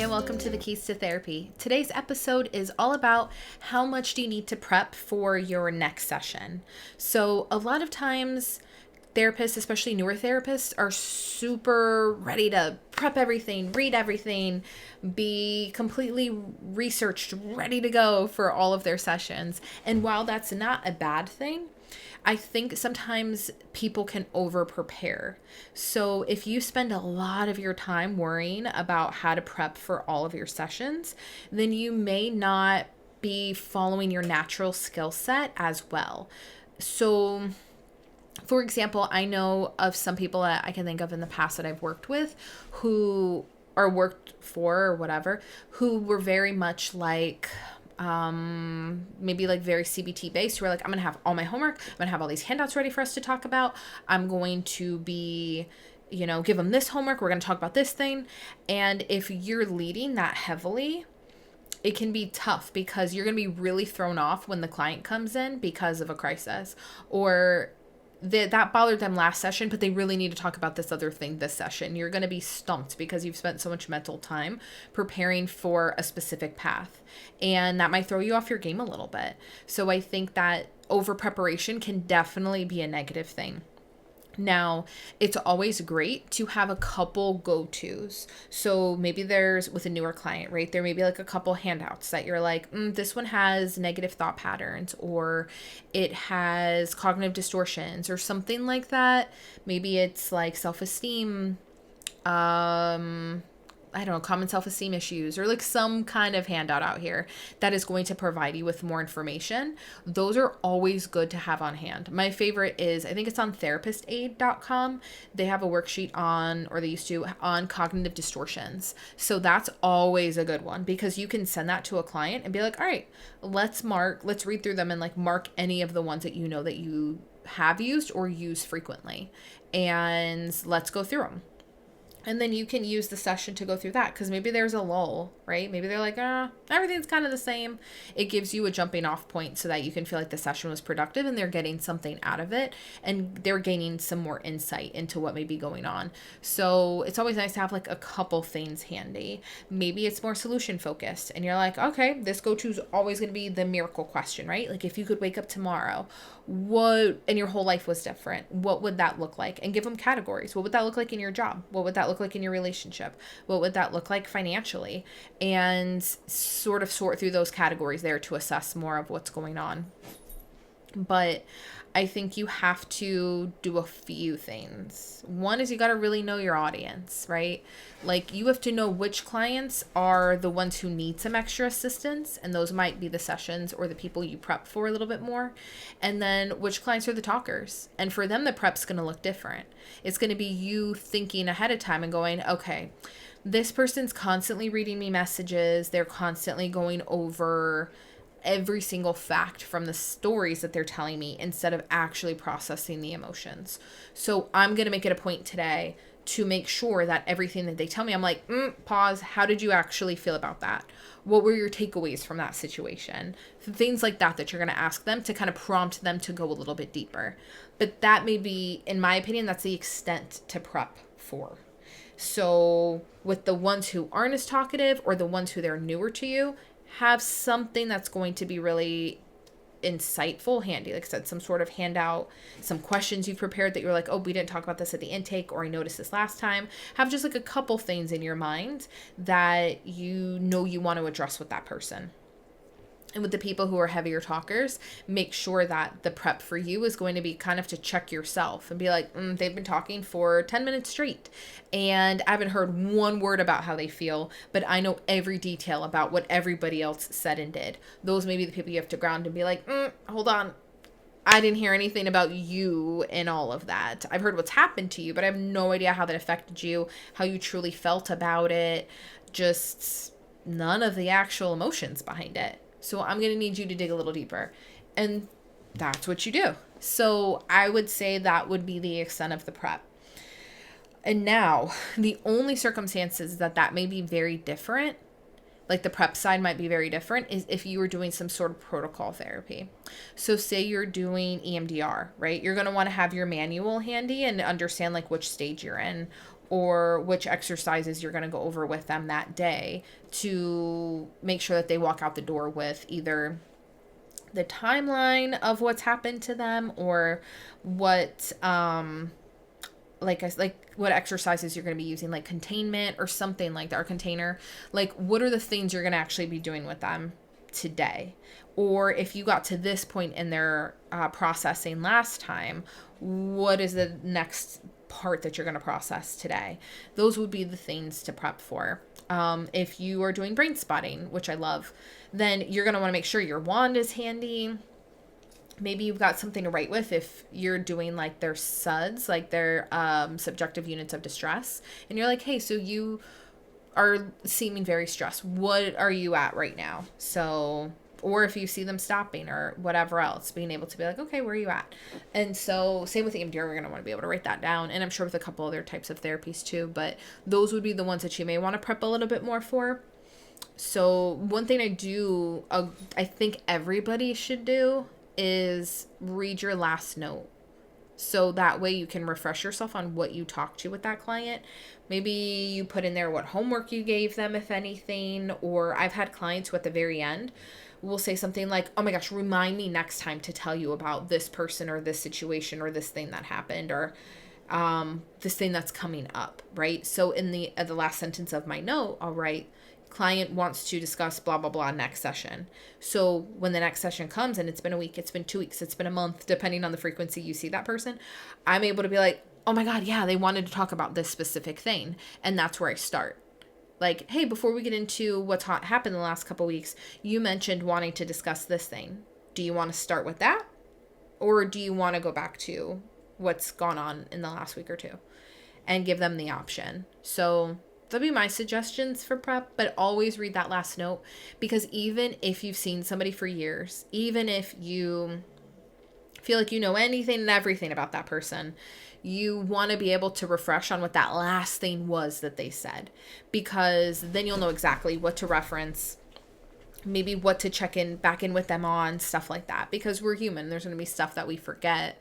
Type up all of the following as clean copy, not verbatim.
and welcome to the Keys to Therapy. Today's episode is all about how much do you need to prep for your next session. So a lot of times therapists, especially newer therapists, are super ready to prep everything, read everything, be completely researched, ready to go for all of their sessions. And while that's not a bad thing, I think sometimes people can over prepare. So if you spend a lot of your time worrying about how to prep for all of your sessions, then you may not be following your natural skill set as well. So for example, I know of some people that I can think of in the past that I've worked with who or worked for or whatever, who were very much like maybe like very CBT based, where like, I'm going to have all my homework. I'm going to have all these handouts ready for us to talk about. I'm going to be, give them this homework. We're going to talk about this thing. And if you're leading that heavily, it can be tough because you're going to be really thrown off when the client comes in because of a crisis, or that bothered them last session, but they really need to talk about this other thing this session. You're going to be stumped because you've spent so much mental time preparing for a specific path, and that might throw you off your game a little bit. So I think that over preparation can definitely be a negative thing. Now, it's always great to have a couple go-tos. So maybe there's, with a newer client, right? There may be like a couple handouts that you're like, this one has negative thought patterns, or it has cognitive distortions or something like that. Maybe it's like self-esteem, I don't know, common self-esteem issues, or like some kind of handout out here that is going to provide you with more information. Those are always good to have on hand. My favorite is, I think it's on therapistaid.com. They have a worksheet on, or they used to, on cognitive distortions. So that's always a good one because you can send that to a client and be like, all right, let's read through them and like mark any of the ones that you know that you have used or use frequently. And let's go through them. And then you can use the session to go through that because maybe there's a lull, right? Maybe they're like, everything's kind of the same. It gives you a jumping off point so that you can feel like the session was productive and they're getting something out of it and they're gaining some more insight into what may be going on. So it's always nice to have like a couple things handy. Maybe it's more solution focused and you're like, okay, this go-to is always going to be the miracle question, right? Like if you could wake up tomorrow, and your whole life was different, what would that look like? And give them categories. What would that look like in your job? What would that look like in your relationship? What would that look like financially? And sort of sort through those categories there to assess more of what's going on. But I think you have to do a few things. One is you got to really know your audience, right? Like you have to know which clients are the ones who need some extra assistance. And those might be the sessions or the people you prep for a little bit more. And then which clients are the talkers. And for them, the prep's going to look different. It's going to be you thinking ahead of time and going, okay, this person's constantly reading me messages. They're constantly going over every single fact from the stories that they're telling me instead of actually processing the emotions. So I'm going to make it a point today to make sure that everything that they tell me, I'm like, pause. How did you actually feel about that? What were your takeaways from that situation? Things like that you're going to ask them to kind of prompt them to go a little bit deeper. But that may be, in my opinion, that's the extent to prep for. So with the ones who aren't as talkative or the ones who they're newer to you, have something that's going to be really insightful, handy. Like I said, some sort of handout, some questions you've prepared that you're like, oh, we didn't talk about this at the intake, or I noticed this last time. Have just like a couple things in your mind that you know you want to address with that person. And with the people who are heavier talkers, make sure that the prep for you is going to be kind of to check yourself and be like, they've been talking for 10 minutes straight and I haven't heard one word about how they feel, but I know every detail about what everybody else said and did. Those may be the people you have to ground and be like, hold on. I didn't hear anything about you in all of that. I've heard what's happened to you, but I have no idea how that affected you, how you truly felt about it. Just none of the actual emotions behind it. So I'm going to need you to dig a little deeper. And that's what you do. So I would say that would be the extent of the prep. And now, the only circumstances that may be very different, like the prep side might be very different, is if you were doing some sort of protocol therapy. So say you're doing EMDR, right? You're going to want to have your manual handy and understand like which stage you're in or which exercises you're going to go over with them that day to make sure that they walk out the door with either the timeline of what's happened to them or what like what exercises you're going to be using, like containment or something like that, or container. Like, what are the things you're going to actually be doing with them today? Or if you got to this point in their processing last time, what is the next part that you're going to process today? Those would be the things to prep for. If you are doing brain spotting, which I love, then you're going to want to make sure your wand is handy. Maybe you've got something to write with if you're doing like their SUDs, like their subjective units of distress. And you're like, hey, so you are seeming very stressed. What are you at right now? So, or if you see them stopping or whatever else, being able to be like, okay, where are you at? And so same with EMDR, we're going to want to be able to write that down. And I'm sure with a couple other types of therapies too, but those would be the ones that you may want to prep a little bit more for. So one thing I think everybody should do is read your last note. So that way you can refresh yourself on what you talked to with that client. Maybe you put in there what homework you gave them, if anything. Or I've had clients who at the very end will say something like, oh my gosh, remind me next time to tell you about this person or this situation or this thing that happened or this thing that's coming up, right? So in the last sentence of my note, I'll write, client wants to discuss blah, blah, blah next session. So when the next session comes and it's been a week, it's been 2 weeks, it's been a month, depending on the frequency you see that person, I'm able to be like, oh my God, yeah, they wanted to talk about this specific thing. And that's where I start. Like, hey, before we get into what's happened the last couple weeks, you mentioned wanting to discuss this thing. Do you want to start with that? Or do you want to go back to what's gone on in the last week or two? And give them the option. So that'll be my suggestions for prep, but always read that last note, because even if you've seen somebody for years, even if you feel like you know anything and everything about that person, you want to be able to refresh on what that last thing was that they said, because then you'll know exactly what to reference, maybe what to check in back in with them on, stuff like that, because we're human. There's going to be stuff that we forget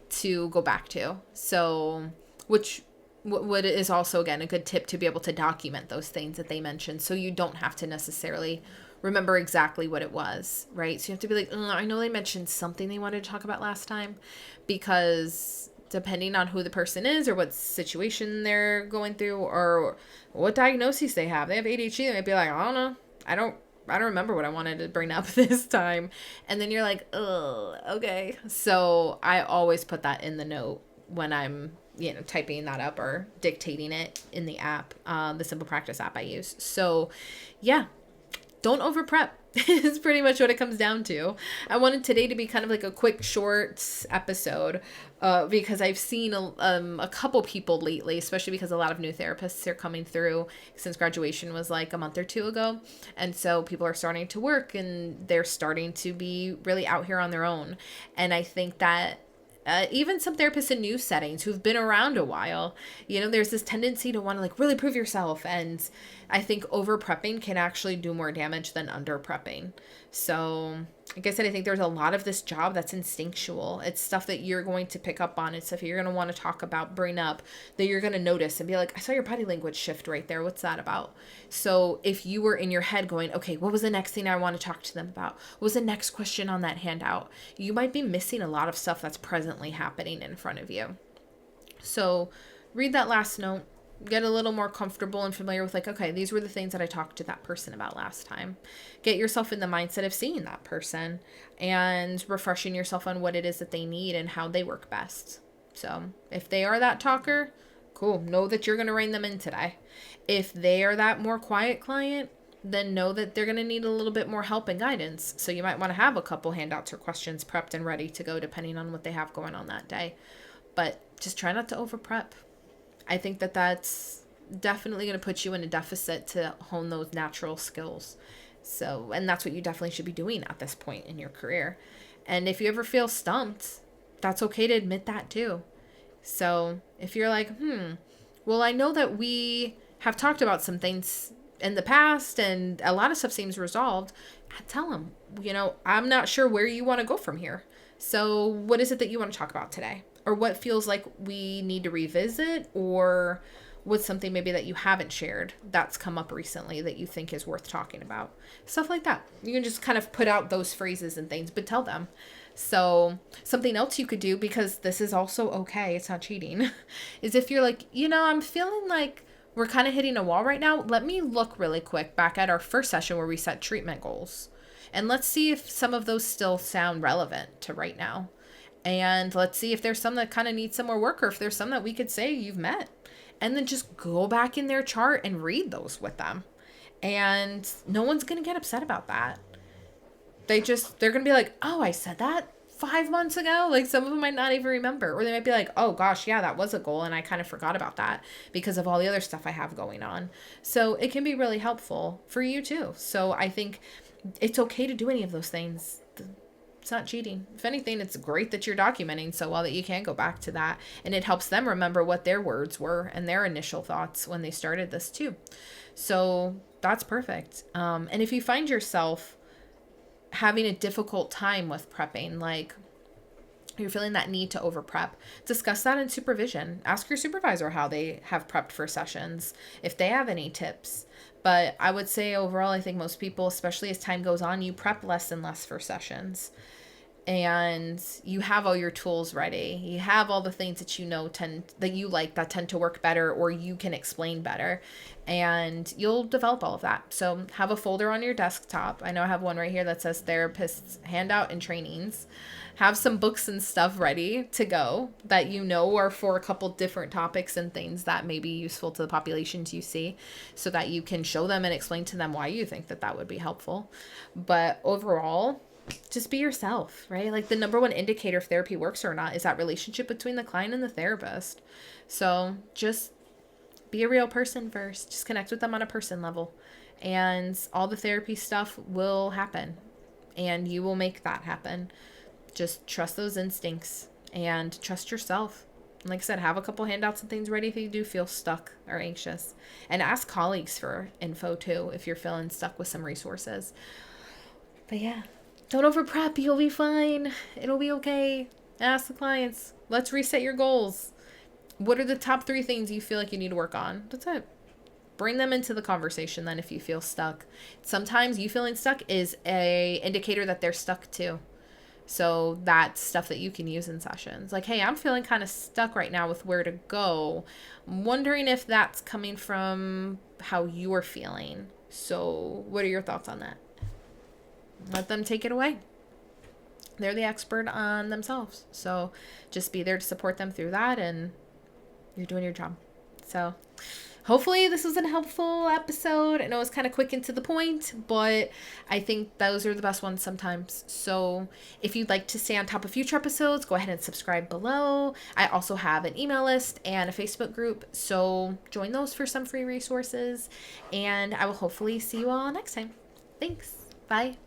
to go back to. So, which what is also, again, a good tip to be able to document those things that they mentioned, so you don't have to necessarily remember exactly what it was, right? So you have to be like, I know they mentioned something they wanted to talk about last time, because depending on who the person is or what situation they're going through or what diagnoses they have ADHD, they might be like, I don't know. I don't remember what I wanted to bring up this time. And then you're like, oh, okay. So I always put that in the note when I'm, typing that up or dictating it in the app, the Simple Practice app I use. So yeah, don't over prep is pretty much what it comes down to. I wanted today to be kind of like a quick short episode because I've seen a couple people lately, especially because a lot of new therapists are coming through since graduation was like a month or two ago. And so people are starting to work and they're starting to be really out here on their own. And I think that even some therapists in new settings who've been around a while, there's this tendency to want to like really prove yourself. And I think over prepping can actually do more damage than under prepping. So like I said, I think there's a lot of this job that's instinctual. It's stuff that you're going to pick up on. It's stuff you're going to want to talk about, bring up, that you're going to notice and be like, I saw your body language shift right there. What's that about? So if you were in your head going, okay, what was the next thing I want to talk to them about? What was the next question on that handout? You might be missing a lot of stuff that's presently happening in front of you. So read that last note. Get a little more comfortable and familiar with like, okay, these were the things that I talked to that person about last time. Get yourself in the mindset of seeing that person and refreshing yourself on what it is that they need and how they work best. So if they are that talker, cool. Know that you're going to rein them in today. If they are that more quiet client, then know that they're going to need a little bit more help and guidance. So you might want to have a couple handouts or questions prepped and ready to go depending on what they have going on that day. But just try not to over prep. I think that that's definitely going to put you in a deficit to hone those natural skills. So, and that's what you definitely should be doing at this point in your career. And if you ever feel stumped, that's okay to admit that too. So if you're like, well, I know that we have talked about some things in the past and a lot of stuff seems resolved, tell them, I'm not sure where you want to go from here. So what is it that you want to talk about today? Or what feels like we need to revisit, or what's something maybe that you haven't shared that's come up recently that you think is worth talking about? Stuff like that. You can just kind of put out those phrases and things, but tell them. So something else you could do, because this is also okay, it's not cheating, is if you're like, I'm feeling like we're kind of hitting a wall right now. Let me look really quick back at our first session where we set treatment goals. And let's see if some of those still sound relevant to right now. And let's see if there's some that kind of need some more work, or if there's some that we could say you've met. And then just go back in their chart and read those with them. And no one's going to get upset about that. They're going to be like, oh, I said that 5 months ago. Like, some of them might not even remember. Or they might be like, oh gosh, yeah, that was a goal and I kind of forgot about that because of all the other stuff I have going on. So it can be really helpful for you too. So I think it's okay to do any of those things. It's not cheating. If anything, it's great that you're documenting so well that you can go back to that. And it helps them remember what their words were and their initial thoughts when they started this too. So that's perfect. And if you find yourself having a difficult time with prepping, like you're feeling that need to over prep, discuss that in supervision. Ask your supervisor how they have prepped for sessions, if they have any tips. But I would say overall, I think most people, especially as time goes on, you prep less and less for sessions. And you have all your tools ready. You have all the things that that tend to work better, or you can explain better, and you'll develop all of that. So have a folder on your desktop. I know I have one right here that says therapists handout and trainings. Have some books and stuff ready to go that are for a couple different topics and things that may be useful to the populations you see, so that you can show them and explain to them why you think that would be helpful. But overall, just be yourself, right? Like, the number one indicator if therapy works or not is that relationship between the client and the therapist. So just be a real person first. Just connect with them on a person level, and all the therapy stuff will happen, and you will make that happen. Just trust those instincts and trust yourself. And like I said, have a couple handouts and things ready if you do feel stuck or anxious, and ask colleagues for info too if you're feeling stuck with some resources. But yeah, don't over prep. You'll be fine. It'll be okay. Ask the clients. Let's reset your goals. What are the top 3 things you feel like you need to work on? That's it. Bring them into the conversation then if you feel stuck. Sometimes you feeling stuck is a indicator that they're stuck too. So that's stuff that you can use in sessions. Like, hey, I'm feeling kind of stuck right now with where to go. I'm wondering if that's coming from how you're feeling. So what are your thoughts on that? Let them take it away. They're the expert on themselves. So just be there to support them through that, and you're doing your job. So hopefully this was a helpful episode. I know it's kind of quick and to the point, but I think those are the best ones sometimes. So if you'd like to stay on top of future episodes, go ahead and subscribe below. I also have an email list and a Facebook group, so join those for some free resources, and I will hopefully see you all next time. Thanks. Bye.